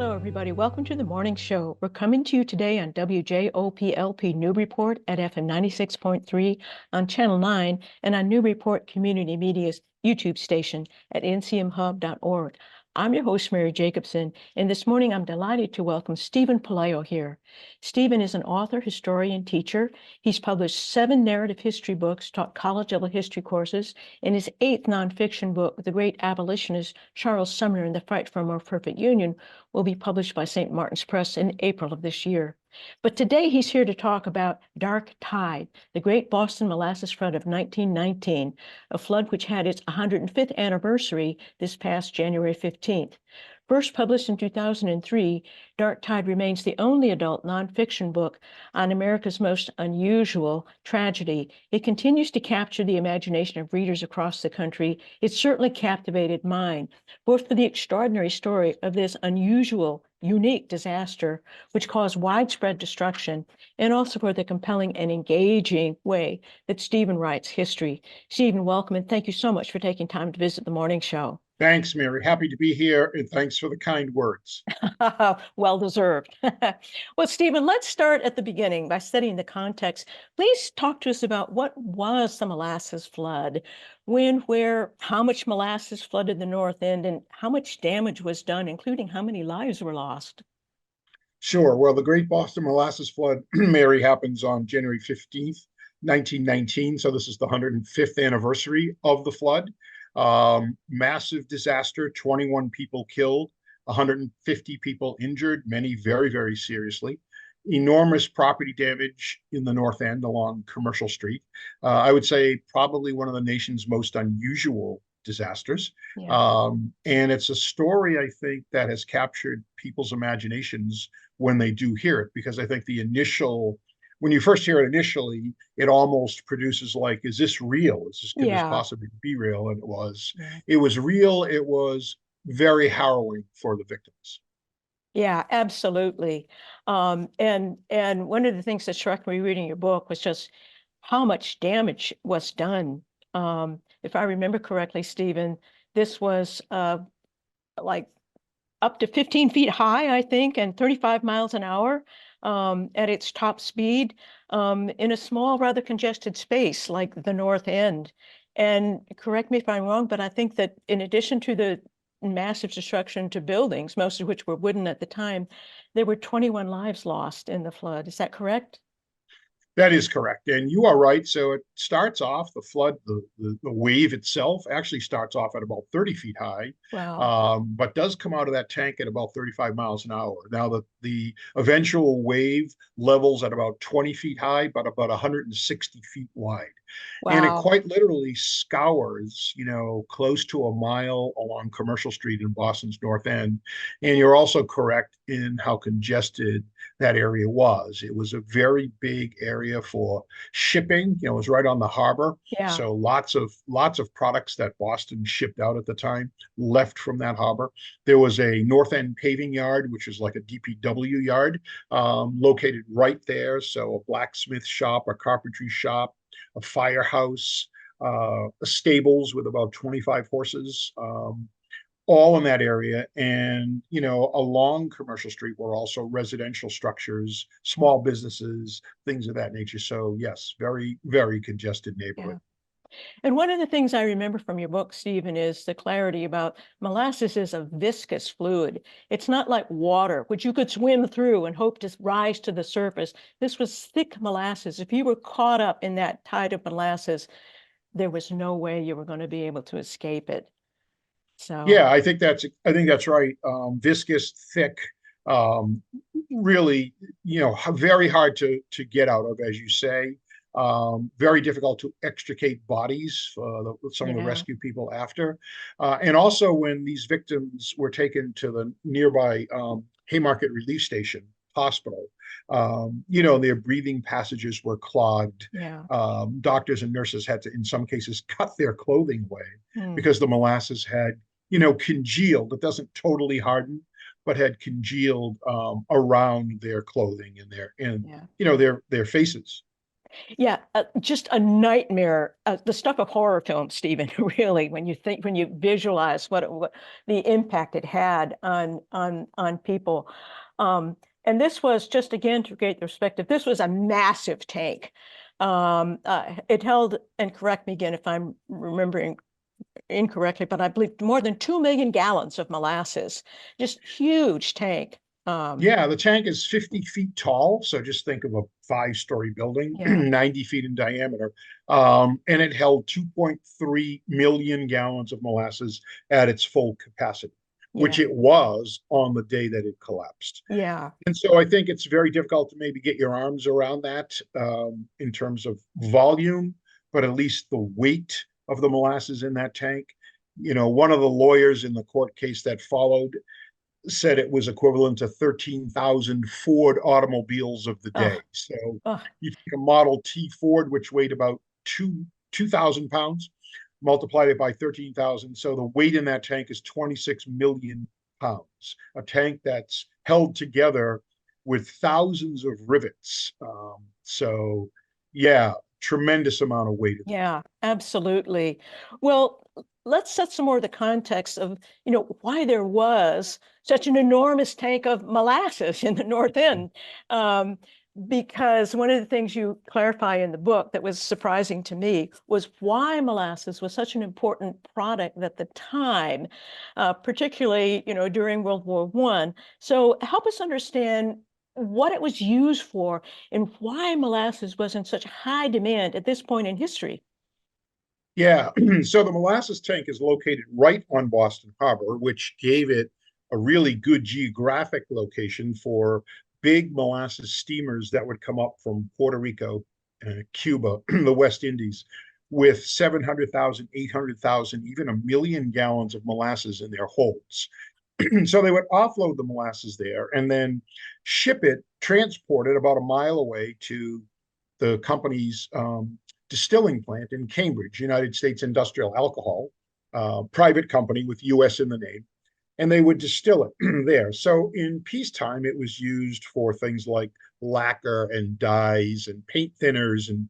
Hello, everybody. Welcome to the morning show. We're coming to you today on WJOPLP Newburyport at FM 96.3 on Channel 9 and on Newburyport Community Media's YouTube station at ncmhub.org. I'm your host, Mary Jacobsen, and this morning I'm delighted to welcome Stephen Puleo here. Stephen is an author, historian, teacher. He's published 7 narrative history books, taught college-level history courses, and his 8th nonfiction book, The Great Abolitionist, Charles Sumner and the Fight for a More Perfect Union, will be published by St. Martin's Press in April of this year. But today he's here to talk about Dark Tide, the Great Boston Molasses Flood of 1919, a flood which had its 105th anniversary this past January 15th. First published in 2003, Dark Tide remains the only adult nonfiction book on America's most unusual tragedy. It continues to capture the imagination of readers across the country. It certainly captivated mine, both for the extraordinary story of this unusual, unique disaster, which caused widespread destruction, and also for the compelling and engaging way that Stephen writes history. Stephen, welcome, and thank you so much for taking time to visit the morning show. Thanks, Mary. Happy to be here, and thanks for the kind words. Well deserved. Well, Stephen, let's start at the beginning by setting the context. Please talk to us about what was the molasses flood, when, where, how much molasses flooded the North End, and how much damage was done, including how many lives were lost. Sure. Well, the Great Boston Molasses Flood, Mary, happens on January 15th, 1919. So this is the 105th anniversary of the flood. Massive disaster, 21 people killed, 150 people injured, many very, very seriously. Enormous property damage in the North End along Commercial Street. I would say probably one of the nation's most unusual disasters. Yeah. And it's a story, I think, that has captured people's imaginations when they do hear it, because I think when you first hear it initially, it almost produces like, is this real? Could this Yeah. possibly be real? And it was. Yeah. It was real. It was very harrowing for the victims. Yeah, absolutely. And one of the things that struck me reading your book was just how much damage was done. If I remember correctly, Stephen, this was like up to 15 feet high, I think, and 35 miles an hour at its top speed in a small, rather congested space like the North End. And correct me if I'm wrong, but I think that in addition to the massive destruction to buildings, most of which were wooden at the time, there were 21 lives lost in the flood. Is that correct? That is correct. And you are right. So it starts off, the flood, the wave itself actually starts off at about 30 feet high, Wow. but does come out of that tank at about 35 miles an hour. Now, the eventual wave levels at about 20 feet high, but about 160 feet wide. And it Wow. quite literally scours, close to a mile along Commercial Street in Boston's North End. And you're also correct in how congested that area was. It was a very big area for shipping. It was right on the harbor. Yeah. So lots of products that Boston shipped out at the time left from that harbor. There was a North End paving yard, which is like a DPW yard, located right there. So a blacksmith shop, a carpentry shop, a firehouse, stables with about 25 horses, all in that area. And, along Commercial Street were also residential structures, small businesses, things of that nature. So, yes, very, very congested Yeah. neighborhood. And one of the things I remember from your book, Stephen, is the clarity about molasses is a viscous fluid. It's not like water, which you could swim through and hope to rise to the surface. This was thick molasses. If you were caught up in that tide of molasses, there was no way you were going to be able to escape it. So, Yeah, I think that's right. Viscous, thick, um, really, very hard to get out of, as you say. Very difficult to extricate bodies for some of the yeah. rescue people after. And also, when these victims were taken to the nearby Haymarket Relief Station hospital, their breathing passages were clogged. Yeah. Doctors and nurses had to, in some cases, cut their clothing away Hmm. because the molasses had, congealed. It doesn't totally harden, but had congealed around their clothing and Yeah. their faces. Yeah, just a nightmare. The stuff of horror films, Stephen, really, when you visualize what the impact it had on people. Um, and this was just again to create perspective, this was a massive tank. It held, and correct me again if I'm remembering incorrectly, but I believe more than 2 million gallons of molasses. Just huge tank. Yeah, the tank is 50 feet tall. So just think of a five-story building, Yeah, 90 feet in diameter. And it held 2.3 million gallons of molasses at its full capacity, which yeah, it was on the day that it collapsed. yeah, And so I think it's very difficult to maybe get your arms around that in terms of volume, but at least the weight of the molasses in that tank. You know, one of the lawyers in the court case that followed said it was equivalent to 13,000 Ford automobiles of the day. oh, So oh, you take a Model T Ford, which weighed about 2,000 pounds, multiplied it by 13,000. So the weight in that tank is 26 million pounds, a tank that's held together with thousands of rivets. So, yeah, tremendous amount of weight. yeah, absolutely. Well, let's set some more of the context of, why there was such an enormous tank of molasses in the North End. Um, because one of the things you clarify in the book that was surprising to me was why molasses was such an important product at the time, particularly, during World War I. So help us understand what it was used for and why molasses was in such high demand at this point in history. Yeah, so the molasses tank is located right on Boston Harbor, which gave it a really good geographic location for big molasses steamers that would come up from Puerto Rico, Cuba, the West Indies, with 700,000, 800,000, even a million gallons of molasses in their holds. So they would offload the molasses there and then ship it, transport it about a mile away to the company's distilling plant in Cambridge, United States Industrial Alcohol, private company with US in the name, and they would distill it there. So in peacetime, it was used for things like lacquer and dyes and paint thinners and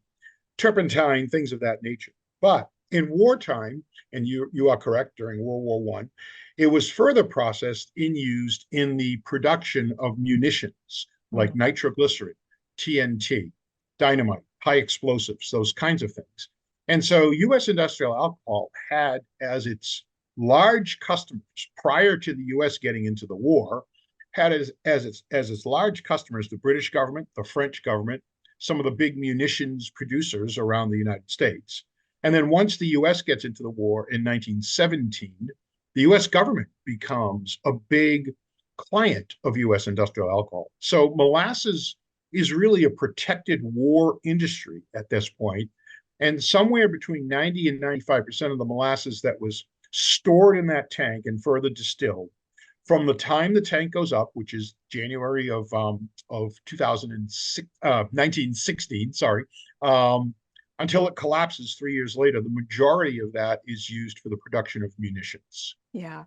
turpentine, things of that nature. But in wartime, and you are correct, during World War One, it was further processed and used in the production of munitions like Mm. nitroglycerin, TNT, dynamite, high explosives, those kinds of things. And so US Industrial Alcohol had as its large customers prior to the US getting into the war, had as its large customers the British government, the French government, some of the big munitions producers around the United States. And then once the US gets into the war in 1917, the US government becomes a big client of US industrial alcohol. So molasses is really a protected war industry at this point. And somewhere between 90 and 95% of the molasses that was stored in that tank and further distilled from the time the tank goes up, which is January of 2006, 1916, sorry, until it collapses 3 years later, the majority of that is used for the production of munitions. Yeah.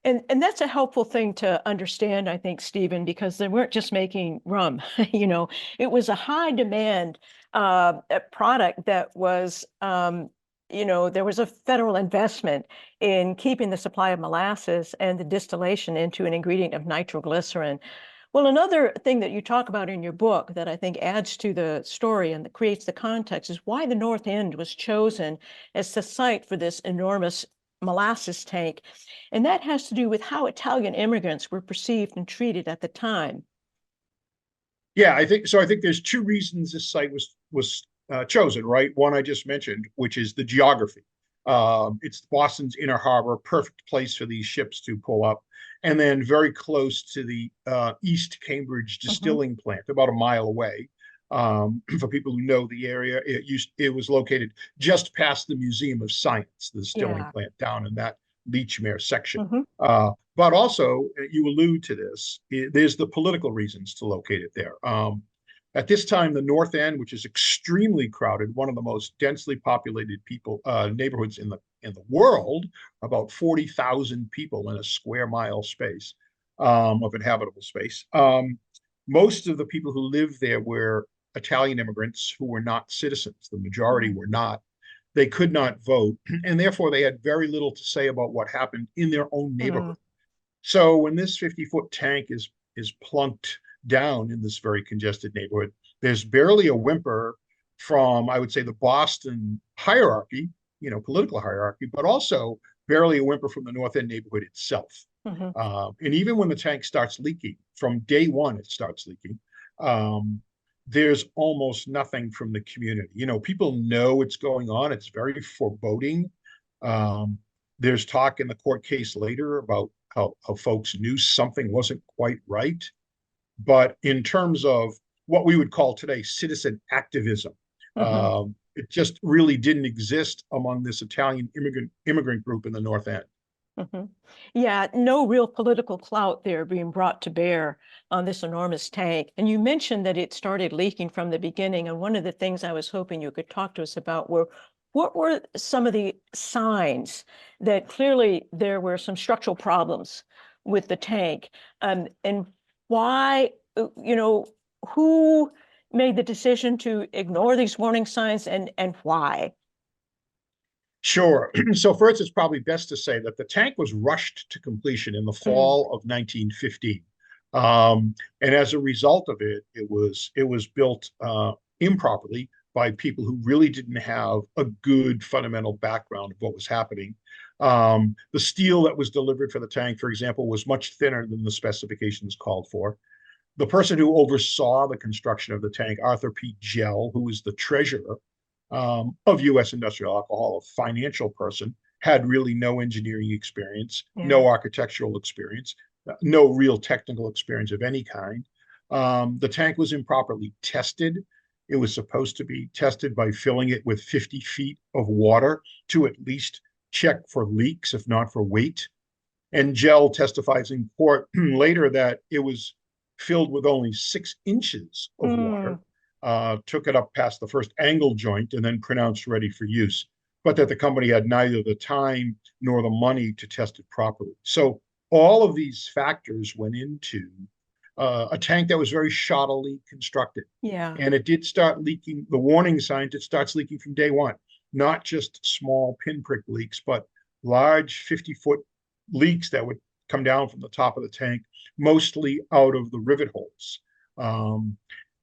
And that's a helpful thing to understand, I think, Stephen, because they weren't just making rum. It was a high demand product that was, there was a federal investment in keeping the supply of molasses and the distillation into an ingredient of nitroglycerin. Well, another thing that you talk about in your book that I think adds to the story and that creates the context is why the North End was chosen as the site for this enormous molasses tank. And that has to do with how Italian immigrants were perceived and treated at the time. Yeah, I think so. I think there's two reasons this site was chosen, right? One I just mentioned, which is the geography. It's Boston's inner harbor, perfect place for these ships to pull up, and then very close to the East Cambridge Mhm. distilling plant, about a mile away. For people who know the area, it was located just past the Museum of Science, the distilling Yeah. plant down in that Leechmere section. Mhm. But also, you allude to this, there's the political reasons to locate it there. At this time, the North End, which is extremely crowded, one of the most densely populated neighborhoods in the world, about 40,000 people in a square mile space of inhabitable space. Most of the people who lived there were Italian immigrants who were not citizens. The majority Mm, were not. They could not vote, and therefore they had very little to say about what happened in their own mm, neighborhood. So when this 50-foot tank is plunked down in this very congested neighborhood, there's barely a whimper from, I would say, the Boston hierarchy, political hierarchy, but also barely a whimper from the North End neighborhood itself. mhm, And even when the tank starts leaking, from day one, it starts leaking. Um, there's almost nothing from the community. People know what's going on. It's very foreboding. Um, there's talk in the court case later about how folks knew something wasn't quite right. But in terms of what we would call today citizen activism, mhm. it just really didn't exist among this Italian immigrant group in the North End. Hmm. Yeah, no real political clout there being brought to bear on this enormous tank. And you mentioned that it started leaking from the beginning. And one of the things I was hoping you could talk to us about were what were some of the signs that clearly there were some structural problems with the tank, and why, who made the decision to ignore these warning signs and why? Sure. So first, it's probably best to say that the tank was rushed to completion in the Mm, fall of 1915, and as a result of it, it was built improperly by people who really didn't have a good fundamental background of what was happening. The steel that was delivered for the tank, for example, was much thinner than the specifications called for. The person who oversaw the construction of the tank, Arthur P. Gell, who was the treasurer of U.S. Industrial Alcohol, a financial person, had really no engineering experience, yeah, no architectural experience, no real technical experience of any kind. The tank was improperly tested. It was supposed to be tested by filling it with 50 feet of water to at least check for leaks, if not for weight. And Gell testifies in court later that it was filled with only 6 inches of mm, water, took it up past the first angle joint, and then pronounced ready for use, but that the company had neither the time nor the money to test it properly. So all of these factors went into a tank that was very shoddily constructed. yeah, And it did start leaking. The warning signs, it starts leaking from day one, not just small pinprick leaks, but large 50-foot leaks that would come down from the top of the tank, mostly out of the rivet holes. Um,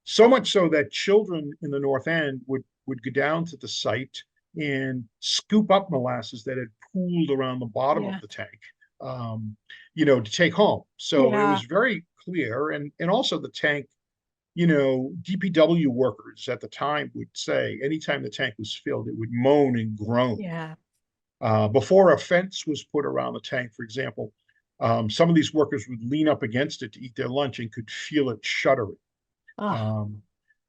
so much so that children in the North End would go down to the site and scoop up molasses that had pooled around the bottom of yeah, the tank, to take home. So it yeah, was very clear, and also the tank. DPW workers at the time would say anytime the tank was filled, it would moan and groan. yeah. Before a fence was put around the tank, for example, some of these workers would lean up against it to eat their lunch and could feel it shuddering. Ah, Um,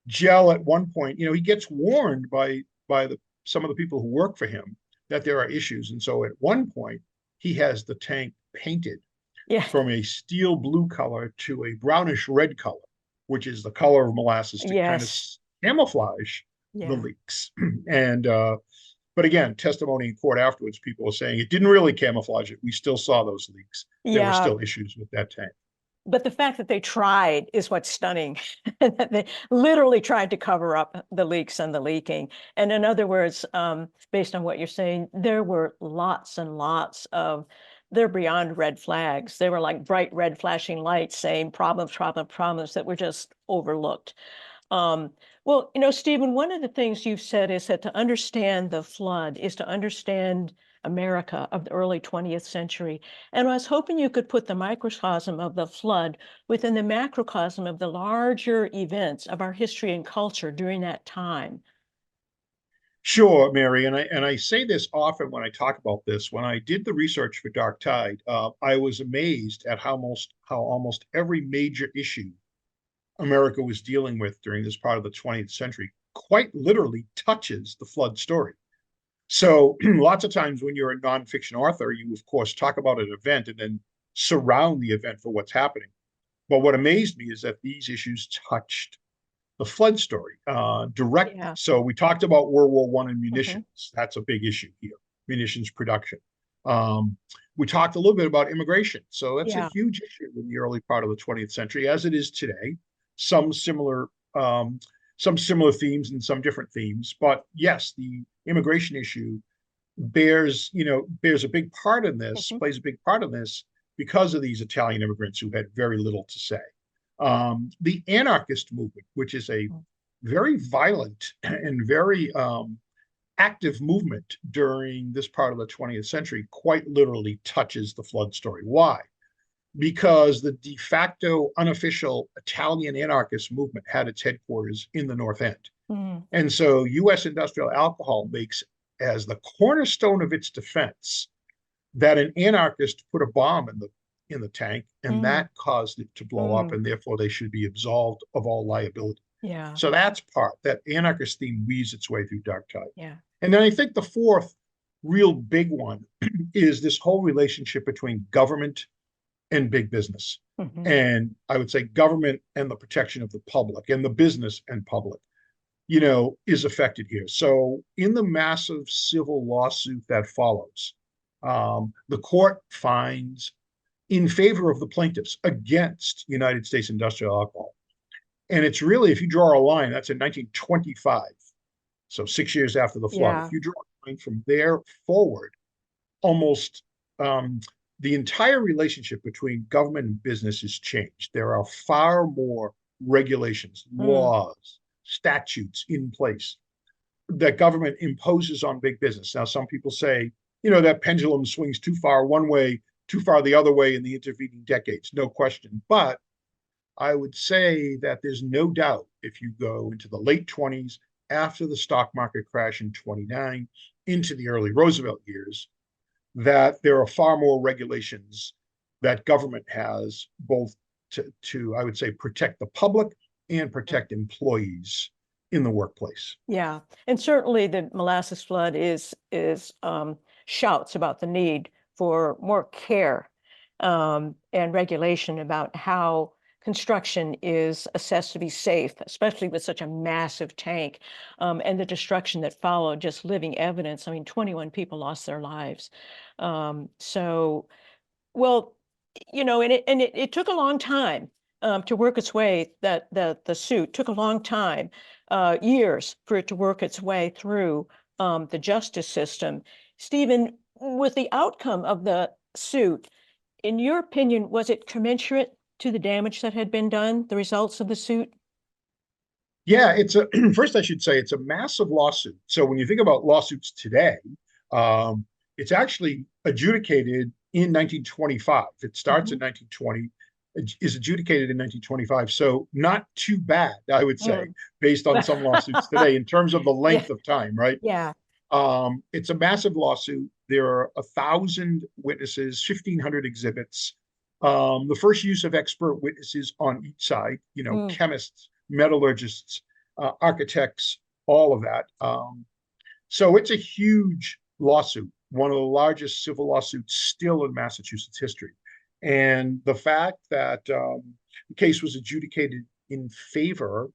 Gell at one point, he gets warned by some of the people who work for him that there are issues, and so at one point he has the tank painted yeah, from a steel blue color to a brownish red color, which is the color of molasses to kind of yes, camouflage the yeah, leaks. And but again, testimony in court afterwards, people are saying it didn't really camouflage it. We still saw those leaks. There were yeah. still issues with that tank. But the fact that they tried is what's stunning. That they literally tried to cover up the leaks and the leaking. And in other words, based on what you're saying, there were lots and lots of, they're beyond red flags. They were like bright red flashing lights saying problems, problems, problems that were just overlooked. Um, well, Stephen, one of the things you've said is that to understand the flood is to understand America of the early 20th century. And I was hoping you could put the microcosm of the flood within the macrocosm of the larger events of our history and culture during that time. Sure, Mary, and I say this often when I talk about this. When I did the research for Dark Tide, I was amazed at how almost every major issue America was dealing with during this part of the 20th century quite literally touches the flood story. So lots of times when you're a nonfiction author, you of course talk about an event and then surround the event for what's happening. But what amazed me is that these issues touched the flood story directly. Yeah. So we talked about World War One and Hmm. munitions. That's a big issue here, munitions production. Um, we talked a little bit about immigration. So that's a Yeah. huge issue in the early part of the 20th century, as it is today. Some similar um, some similar themes and some different themes. But yes, the immigration issue bears a big part in this, Mhm. plays a big part in this because of these Italian immigrants who had very little to say. The anarchist movement, which is a very violent and very active movement during this part of the 20th century, quite literally touches the flood story. Why? Because the de facto unofficial Italian anarchist movement had its headquarters in the North End. Mm. And so US industrial alcohol makes as the cornerstone of its defense that an anarchist put a bomb in the tank, and Mm. that caused it to blow up, Mm. and therefore they should be absolved of all liability. Yeah. So that's part that anarchist theme weaves its way through Dark Tide. Yeah. And then I think the fourth real big one is this whole relationship between government and big business. Mhm. And I would say government and the protection of the public and the business and public, is affected here. So in the massive civil lawsuit that follows, the court finds in favor of the plaintiffs against United States Industrial Alcohol. And it's really, if you draw a line, that's in 1925. So 6 years after the flood. If Yeah. you draw a line from there forward, almost the entire relationship between government and business has changed. There are far more regulations, Mm. laws, statutes in place that government imposes on big business. Now, some people say, that pendulum swings too far one way, too far the other way in the intervening decades, no question. But I would say that there's no doubt if you go into the late 20s, after the stock market crash in 29, into the early Roosevelt years, that there are far more regulations that government has both to I would say, protect the public and protect employees in the workplace. Yeah, and certainly the molasses flood is shouts about the need for more care and regulation about how construction is assessed to be safe, especially with such a massive tank, and the destruction that followed, just living evidence. I mean, 21 people lost their lives. So well, and it took a long time to work its way. That the suit took a long time, years for it to work its way through the justice system. Stephen, with the outcome of the suit, in your opinion, was it commensurate to the damage that had been done? The results of the suit? Yeah, it's a first I should say it's a massive lawsuit. So when you think about lawsuits today, um, it's actually adjudicated in 1925. It starts in Mhm. 1920, is adjudicated in 1925. So not too bad, I would say, Mm. based on some lawsuits today in terms of the Yeah, length of time, right? yeah. It's a massive lawsuit. There are 1,000 witnesses, 1,500 exhibits. The first use of expert witnesses on each side, Mm. chemists, metallurgists, architects, all of that. So it's a huge lawsuit, one of the largest civil lawsuits still in Massachusetts history. And the fact that the case was adjudicated in favor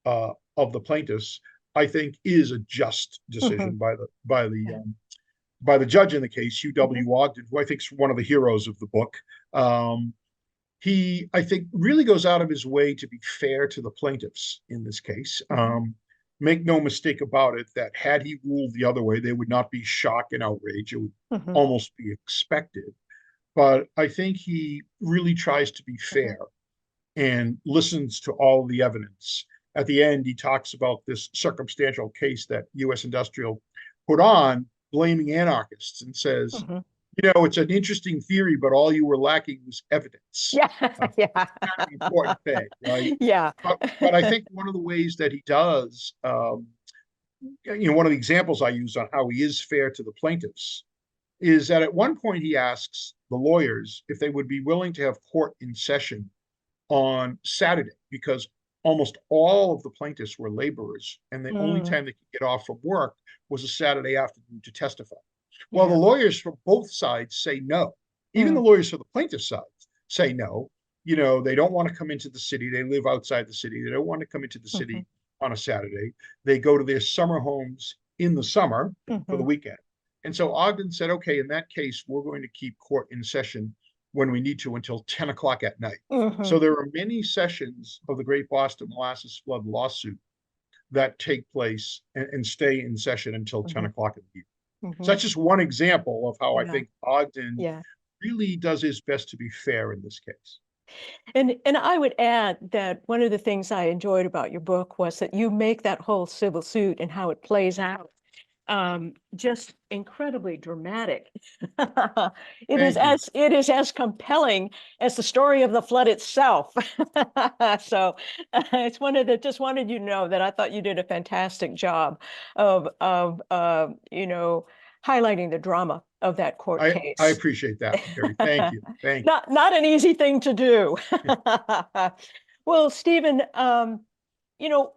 of the plaintiffs, I think, is a just Mhm. decision by Yeah. the judge in the case, Mhm. U.W. Ogden, who I think is one of the heroes of the book. Um, he, I think, really goes out of his way to be fair to the plaintiffs in this case. Mhm. Make no mistake about it that had he ruled the other way, there would not be shock and outrage. It would Mhm. almost be expected. But I think he really tries to be Mhm. fair and listens to all the evidence. At the end, he talks about this circumstantial case that U.S. Industrial put on, blaming anarchists, and says, Mhm. it's an interesting theory, but all you were lacking was evidence. Yeah, yeah. Kind of an important thing, right? Yeah. But I think one of the ways that he does, one of the examples I use on how he is fair to the plaintiffs is that at one point he asks the lawyers if they would be willing to have court in session on Saturday because almost all of the plaintiffs were laborers and the only Mm. time they could get off from work was a Saturday afternoon to testify. Well, the Yeah. lawyers from both sides say no. Even the Mm. lawyers for the plaintiff side say no. They don't want to come into the city. They live outside the city. They don't want to come into the Mhm. city on a Saturday. They go to their summer homes in the summer for the Mhm. weekend. And so Ogden said, okay, in that case, we're going to keep court in session when we need to until 10 o'clock at night. So Mhm. there are many sessions of the Great Boston Molasses Flood lawsuit that take place and stay in session until 10 Mhm. o'clock in the evening. So Mhm. that's just one example of how I Yeah. think Ogden Yeah. really does his best to be fair in this case. And I would add that one of the things I enjoyed about your book was that you make that whole civil suit and how it plays out just incredibly dramatic. Thank you. It is as compelling as the story of the flood itself. So it's one of the just wanted you to know that I thought you did a fantastic job of highlighting the drama of that court I case. appreciate that, Mary. Thank you. Thank you. Not an easy thing to do. Well, Stephen, you know,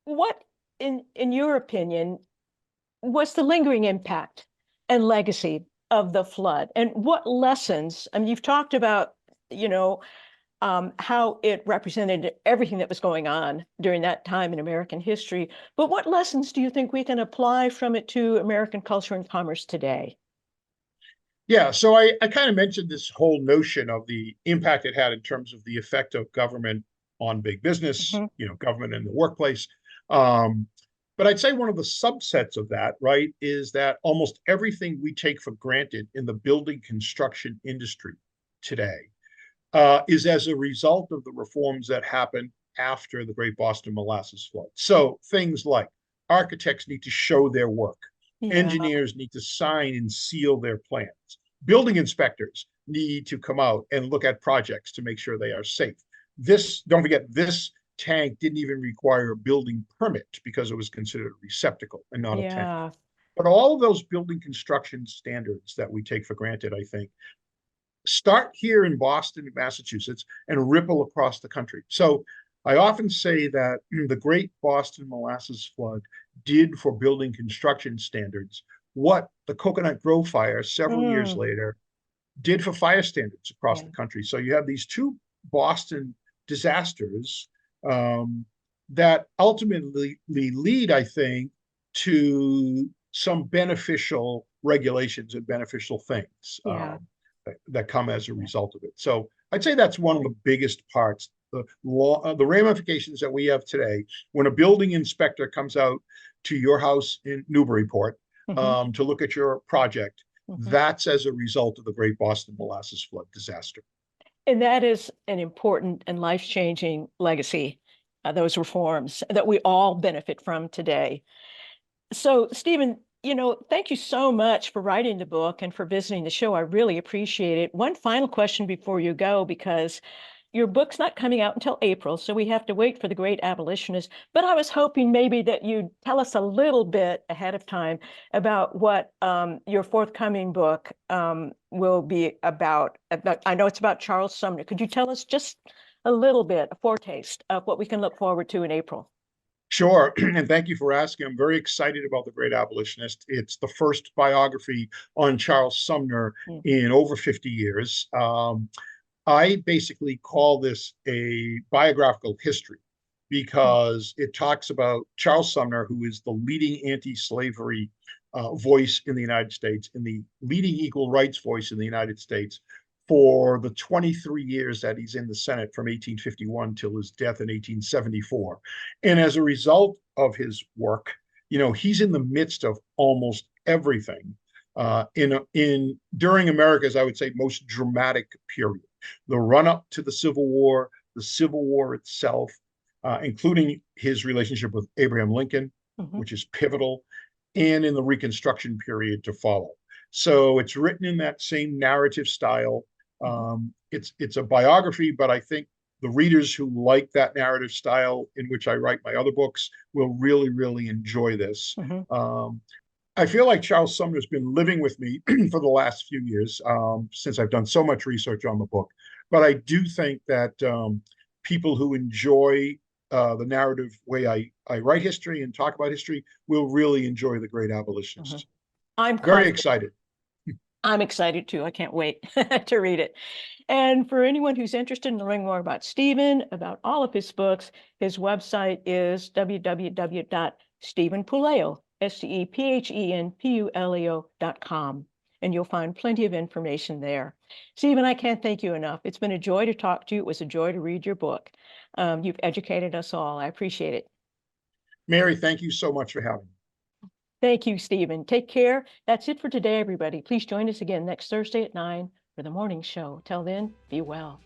what in your opinion was the lingering impact and legacy of the flood, and what lessons? I mean, you've talked about, you know, how it represented everything that was going on during that time in American history, but what lessons do you think we can apply from it to American culture and commerce today? Yeah, so I kind of mentioned this whole notion of the impact it had in terms of the effect of government on big business, Mhm. government in the workplace. Um, but I'd say one of the subsets of that, right, is that almost everything we take for granted in the building construction industry today is as a result of the reforms that happened after the Great Boston Molasses Flood. So things like architects need to show their work, Yeah, engineers need to sign and seal their plans, building inspectors need to come out and look at projects to make sure they are safe. This, don't forget, this tank didn't even require a building permit because it was considered a receptacle and not a tank. yeah, But all of those building construction standards that we take for granted, I think, start here in Boston, Massachusetts, and ripple across the country. So I often say that the Great Boston Molasses Flood did for building construction standards what the Coconut Grove fire several years mm, later did for fire standards across yeah, the country. So you have these two Boston disasters um, that ultimately lead, I think, to some beneficial regulations and beneficial things yeah, that come as a yeah. result of it. So I'd say that's one of the biggest parts. The law, the ramifications that we have today, when a building inspector comes out to your house in Newburyport Mhm, to look at your project, mhm. that's as a result of the Great Boston Molasses Flood disaster. And that is an important and life-changing legacy, those reforms that we all benefit from today. So, Stephen, thank you so much for writing the book and for visiting the show. I really appreciate it. One final question before you go, because your book's not coming out until April, so we have to wait for the Great Abolitionist. But I was hoping maybe that you'd tell us a little bit ahead of time about what your forthcoming book will be about. I know it's about Charles Sumner. Could you tell us just a little bit, a foretaste of what we can look forward to in April? Sure, and thank you for asking. I'm very excited about The Great Abolitionist. It's the first biography on Charles Sumner Mm, in over 50 years. I basically call this a biographical history mm, because it talks about Charles Sumner, who is the leading anti-slavery voice in the United States and the leading equal rights voice in the United States for the 23 years that he's in the Senate from 1851 till his death in 1874. And as a result of his work, he's in the midst of almost everything in during America's, I would say, most dramatic period. The run up to the Civil War itself, including his relationship with Abraham Lincoln, mhm, which is pivotal, and in the Reconstruction period to follow. So it's written in that same narrative style. mhm, It's a biography, but I think the readers who like that narrative style in which I write my other books will really, really enjoy this. mhm. I feel like Charles Sumner's been living with me for the last few years since I've done so much research on the book. But I do think that people who enjoy the narrative way I write history and talk about history will really enjoy The Great Mhm. Abolitionist. I'm Very confident. excited. I'm excited too. I can't wait to read it. And for anyone who's interested in learning more about Stephen, about all of his books, his website is www.stephenpuleo, STEPHENPULEO.com. And you'll find plenty of information there. Stephen, I can't thank you enough. It's been a joy to talk to you. It was a joy to read your book. You've educated us all. I appreciate it. Mary, thank you so much for having me. Thank you, Stephen. Take care. That's it for today, everybody. Please join us again next Thursday at 9 for the morning show. Till then, be well.